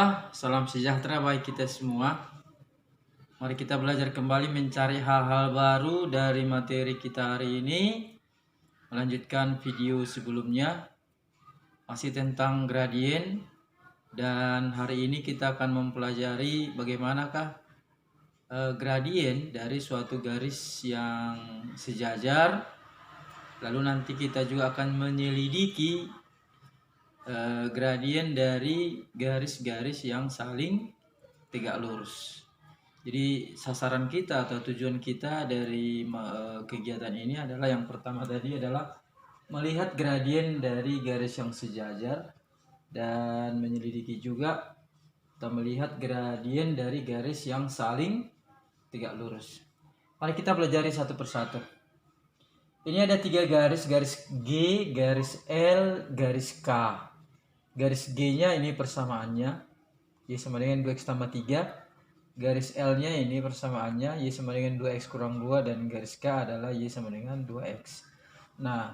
Alhamdulillah, salam sejahtera bagi kita semua. Mari kita belajar kembali mencari hal-hal baru dari materi kita hari ini. Melanjutkan video sebelumnya, masih tentang gradien. Dan hari ini kita akan mempelajari bagaimanakah gradien dari suatu garis yang sejajar. Lalu nanti kita juga akan menyelidiki gradien dari garis-garis yang saling tegak lurus. Jadi sasaran kita atau tujuan kita dari kegiatan ini adalah yang pertama tadi adalah melihat gradien dari garis yang sejajar dan menyelidiki juga atau melihat gradien dari garis yang saling tegak lurus. Mari kita pelajari satu persatu. Ini ada 3 garis, garis G, garis L, garis K. Garis G-nya ini persamaannya Y sama dengan 2X tambah 3. Garis L-nya ini persamaannya Y sama dengan 2X kurang 2. Dan garis K adalah Y sama dengan 2X. Nah,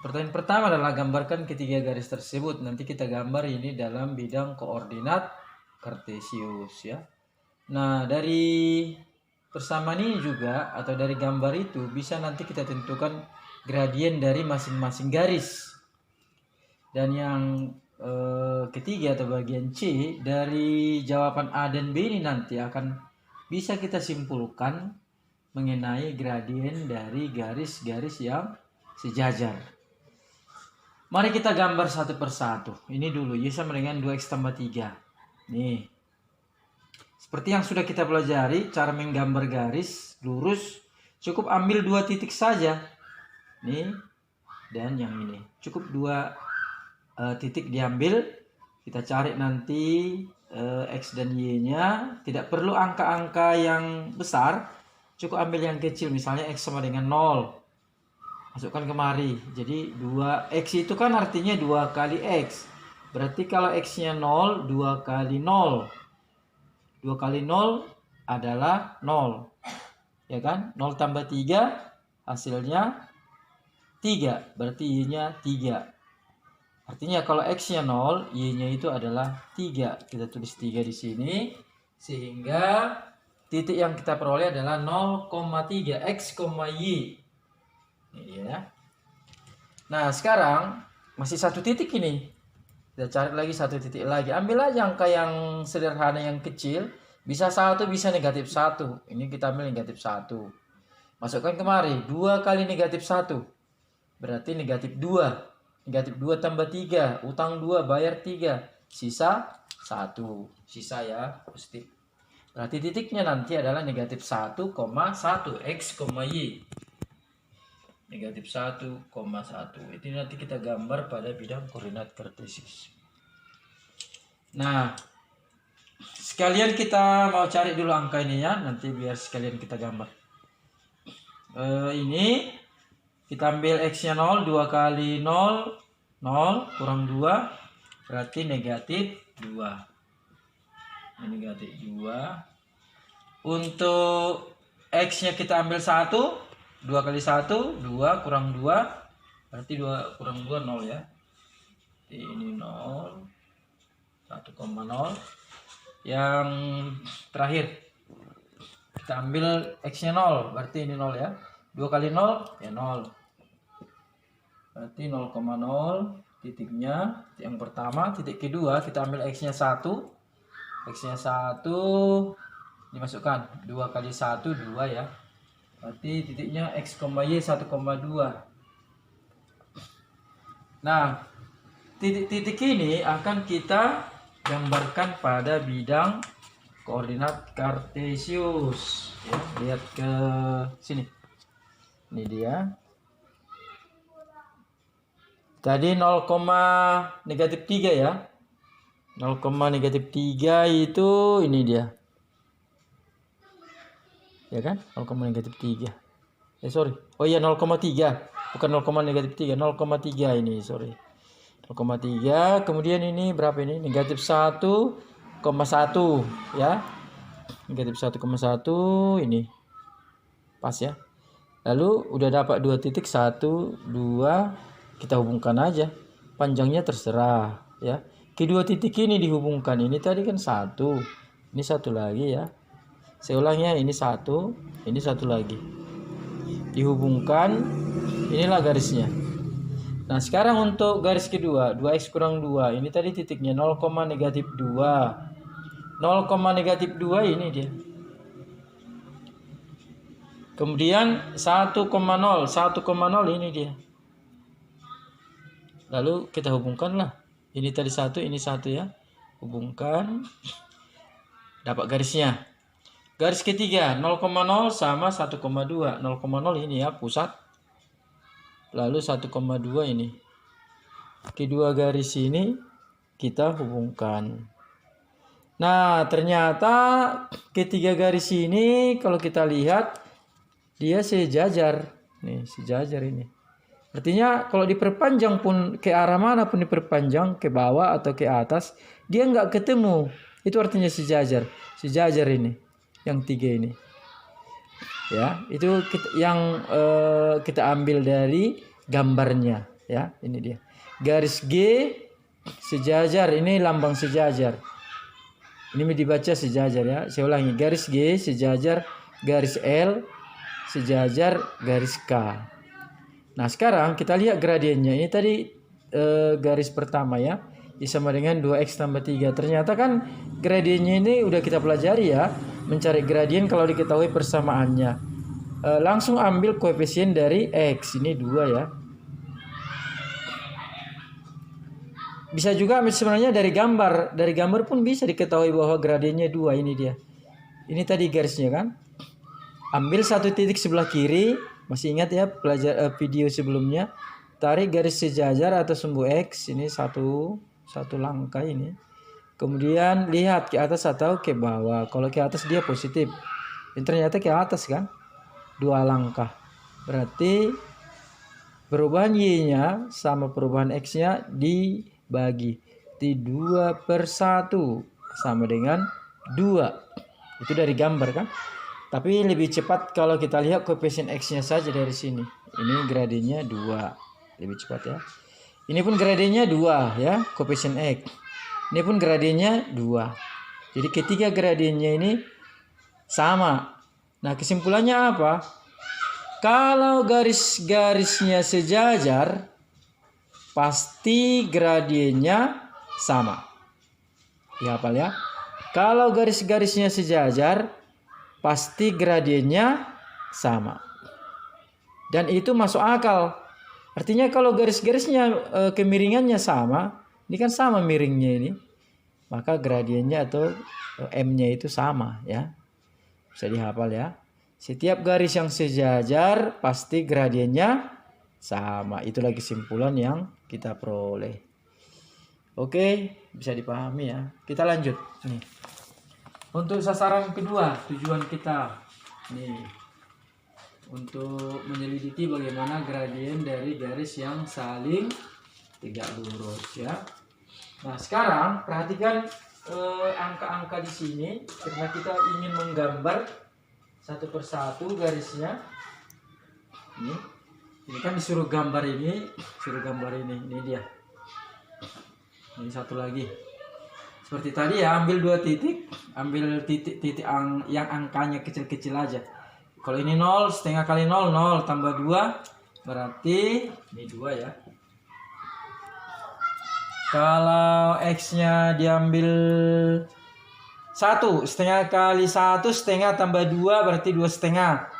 pertanyaan pertama adalah gambarkan ketiga garis tersebut. Nanti kita gambar ini dalam bidang koordinat kartesius ya. Nah, dari persamaan ini juga atau dari gambar itu bisa nanti kita tentukan gradien dari masing-masing garis. Dan yang ketiga atau bagian C, dari jawaban A dan B ini nanti akan bisa kita simpulkan mengenai gradien dari garis-garis yang sejajar. Mari kita gambar satu persatu. Ini dulu Y sama dengan 2X tambah 3. Nih, seperti yang sudah kita pelajari, cara menggambar garis lurus cukup ambil 2 titik saja. Nih, dan yang ini. Cukup 2 titik diambil. Kita cari nanti X dan Y-nya. Tidak perlu angka-angka yang besar. Cukup ambil yang kecil. Misalnya X sama dengan 0. Masukkan kemari. Jadi 2X itu kan artinya 2 kali X. Berarti kalau X-nya 0, 2 kali 0. 2 kali 0 adalah 0. Ya kan? 0 tambah 3 hasilnya 3. Berarti Y-nya 3. Artinya kalau X-nya 0, Y-nya itu adalah 3. Kita tulis 3 di sini. Sehingga titik yang kita peroleh adalah 0,3 X, Y. Ini ya. Nah, sekarang masih 1 titik ini. Kita cari lagi 1 titik lagi. Ambil aja angka yang sederhana yang kecil. Bisa 1, bisa negatif 1. Ini kita ambil negatif 1. Masukkan kemari. 2 kali negatif 1. Berarti negatif 2. Negatif 2 tambah 3. Utang 2, bayar 3. Sisa 1. Sisa ya, positif. Berarti titiknya nanti adalah negatif 1,1 X, Y. Negatif 1,1. Itu nanti kita gambar pada bidang koordinat kartesius. Nah, sekalian kita mau cari dulu angka ini ya. Nanti biar sekalian kita gambar. Ini kita ambil X-nya 0, 2 kali 0, 0 kurang 2, berarti negatif 2. Ini negatif 2. Untuk X-nya kita ambil 1, 2 kali 1, 2 kurang 2, berarti 2 kurang 2, 0 ya. Ini 0, 1,0. Yang terakhir, kita ambil X-nya 0, berarti ini 0 ya. 2 kali 0 ya 0. Berarti 0,0 titiknya. Yang pertama, titik kedua kita ambil X-nya 1. X-nya 1 dimasukkan. 2 kali 1 2 ya. Berarti titiknya X, Y 1,2. Nah, titik-titik ini akan kita gambarkan pada bidang koordinat kartesius. Ya, lihat ke sini. Ini dia. Tadi 0, negatif 3 ya. 0, negatif 3 itu ini dia. Ya kan? 0, negatif 3. Sorry. Oh iya 0,3. Bukan 0, negatif 3. 0,3 ini, sorry. 0,3. Kemudian ini berapa ini? Negatif 1,1 ya. Negatif 1,1 ini. Pas ya. Lalu udah dapat 2 titik, 1, 2, kita hubungkan aja. Panjangnya terserah ya. kedua titik ini dihubungkan. Ini tadi kan satu, ini satu lagi ya. Saya ulang ya, ini satu lagi. Dihubungkan, inilah garisnya. Nah sekarang untuk garis kedua, 2x kurang 2. Ini tadi titiknya 0, negatif 2. 0, negatif 2 ini dia. Kemudian 1,0 ini dia. Lalu kita hubungkanlah. Ini tadi satu, ini satu ya. Hubungkan. Dapat garisnya. Garis ketiga 0,0 sama 1,2. 0,0 ini ya pusat. Lalu 1,2 ini. Kedua garis ini kita hubungkan. Nah ternyata ketiga garis ini kalau kita lihat dia sejajar. Nih sejajar ini. Artinya kalau diperpanjang pun ke arah mana pun diperpanjang, ke bawah atau ke atas, dia nggak ketemu. Itu artinya sejajar. Sejajar ini. Yang tiga ini. Ya, itu yang kita ambil dari gambarnya. Ya, ini dia. Garis G sejajar. Ini lambang sejajar. Ini dibaca sejajar ya. Saya ulangi. Garis G sejajar. Garis L sejajar. Garis K. Nah sekarang kita lihat gradiennya. Ini tadi garis pertama ya. Sama dengan 2x tambah 3. Ternyata kan gradiennya ini udah kita pelajari ya. Mencari gradien kalau diketahui persamaannya. Langsung ambil koefisien dari x. Ini 2 ya. Bisa juga sebenarnya dari gambar. Dari gambar pun bisa diketahui bahwa gradiennya 2. Ini dia. Ini tadi garisnya kan. Ambil satu titik sebelah kiri. Masih ingat ya video sebelumnya. Tarik garis sejajar atau sumbu X. Ini satu langkah ini. Kemudian lihat ke atas atau ke bawah. Kalau ke atas dia positif. Ini ternyata ke atas kan. 2 langkah. Berarti perubahan Y-nya sama perubahan X-nya dibagi. 2/1 sama dengan 2. Itu dari gambar kan. Tapi lebih cepat kalau kita lihat koefisien X-nya saja dari sini. Ini gradiennya 2. Lebih cepat ya. Ini pun gradiennya 2 ya, koefisien X. Ini pun gradiennya 2. Jadi ketiga gradiennya ini sama. Nah kesimpulannya apa? Kalau garis-garisnya sejajar, pasti gradiennya sama. Dihafal ya. Kalau garis-garisnya sejajar, pasti gradiennya sama. Dan itu masuk akal. Artinya kalau garis-garisnya kemiringannya sama, ini kan sama miringnya ini, maka gradiennya atau M-nya itu sama ya. Bisa dihafal ya. Setiap garis yang sejajar pasti gradiennya sama. Itulah kesimpulan yang kita peroleh. Oke, bisa dipahami ya. Kita lanjut nih. Untuk sasaran kedua, tujuan kita nih untuk menyelidiki bagaimana gradien dari garis yang saling tegak lurus ya. Nah, sekarang perhatikan angka-angka di sini karena kita ingin menggambar satu persatu garisnya. Ini kan disuruh gambar ini, ini dia. Ini satu lagi. Seperti tadi ya, ambil 2 titik, ambil titik-titik yang angkanya kecil-kecil aja. Kalau ini 0, setengah kali 0, 0 tambah 2, berarti ini 2 ya. Kalau X-nya diambil 1, setengah kali 1, setengah tambah 2, berarti 2 setengah.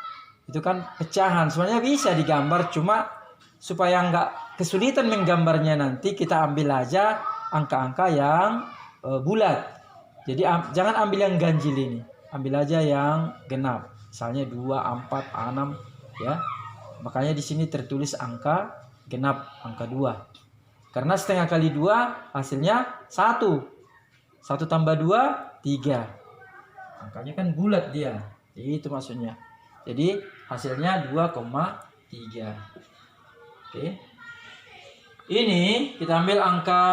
Itu kan pecahan, sebenarnya bisa digambar, cuma supaya nggak kesulitan menggambarnya nanti, kita ambil aja angka-angka yang bulat. Jadi jangan ambil yang ganjil ini. Ambil aja yang genap. Misalnya 2, 4, 6 ya. Makanya di sini tertulis angka genap, angka 2. Karena setengah kali 2 hasilnya 1. 1 tambah 2, 3. Angkanya kan bulat dia. Itu maksudnya. Jadi hasilnya 2,3. Oke. Ini kita ambil angka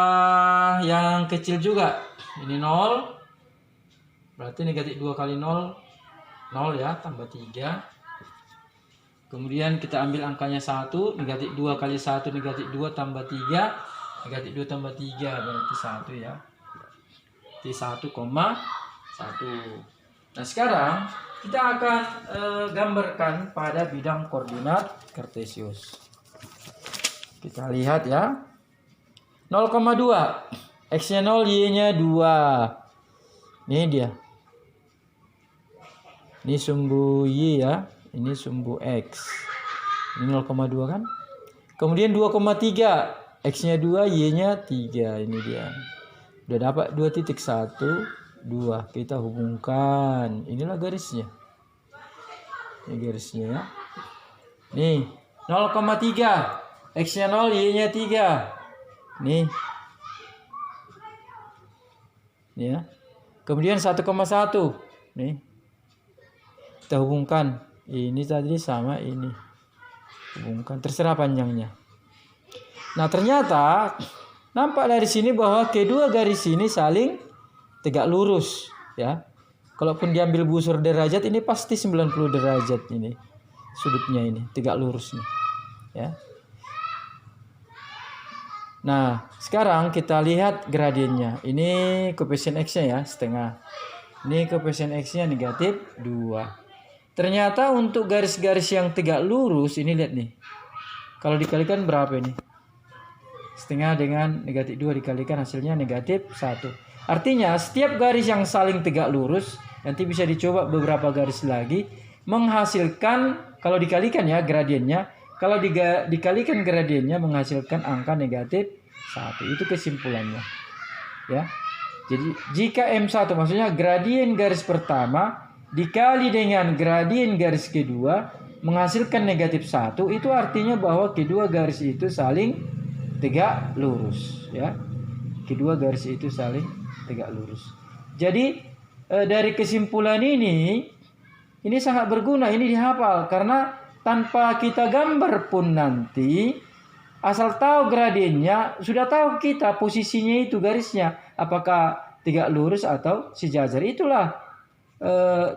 yang kecil juga. Ini 0. Berarti negatif 2 kali 0. 0 ya, tambah 3. Kemudian kita ambil angkanya 1. Negatif 2 kali 1, negatif 2 tambah 3. Negatif 2 tambah 3 berarti 1 ya. Berarti 1,1. Nah sekarang kita akan gambarkan pada bidang koordinat kartesius. Kita lihat ya. 0,2. X-nya 0, Y-nya 2. Ini dia. Ini sumbu Y ya. Ini sumbu X. Ini 0,2 kan. Kemudian 2,3. X-nya 2, Y-nya 3. Ini dia. Udah dapat 2.1, 2. Kita hubungkan. Inilah garisnya. Ini garisnya ya. Nih, 0,3. X-nya 0, Y-nya 3. Nih. Nih ya. Kemudian 1,1. Nih. Kita hubungkan. Ini tadi sama ini. Hubungkan. Terserah panjangnya. Nah, ternyata nampak dari sini bahwa kedua garis ini saling tegak lurus. Ya. Kalaupun diambil busur derajat, ini pasti 90 derajat ini. Sudutnya ini. Tegak lurus nih. Ya. Nah, sekarang kita lihat gradiennya. Ini koefisien X-nya ya, setengah. Ini koefisien X-nya negatif 2. Ternyata untuk garis-garis yang tegak lurus, ini lihat nih. Kalau dikalikan berapa ini? Setengah dengan negatif 2 dikalikan hasilnya negatif 1. Artinya setiap garis yang saling tegak lurus, nanti bisa dicoba beberapa garis lagi, menghasilkan, kalau dikalikan ya gradiennya, kalau dikalikan gradiennya menghasilkan angka negatif 1. Itu kesimpulannya. Ya. Jadi jika M1 maksudnya gradien garis pertama dikali dengan gradien garis kedua menghasilkan negatif 1, itu artinya bahwa kedua garis itu saling tegak lurus, ya. Kedua garis itu saling tegak lurus. Jadi dari kesimpulan ini sangat berguna, ini dihafal karena tanpa kita gambar pun nanti asal tahu gradiennya sudah tahu kita posisinya itu garisnya apakah tegak lurus atau sejajar. Itulah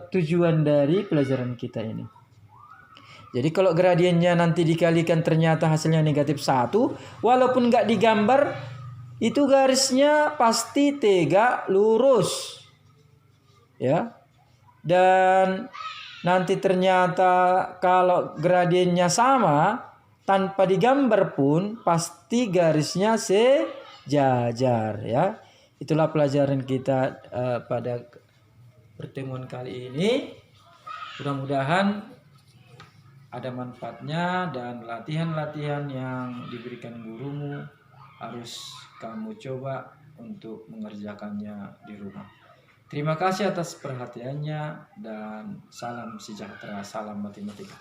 tujuan dari pelajaran kita ini. Jadi kalau gradiennya nanti dikalikan ternyata hasilnya negatif 1, walaupun nggak digambar, itu garisnya pasti tegak lurus. Ya. Dan nanti ternyata kalau gradiennya sama, tanpa digambar pun pasti garisnya sejajar ya. Itulah pelajaran kita pada pertemuan kali ini. Mudah-mudahan ada manfaatnya dan latihan-latihan yang diberikan gurumu harus kamu coba untuk mengerjakannya di rumah. Terima kasih atas perhatiannya dan salam sejahtera, salam matematika.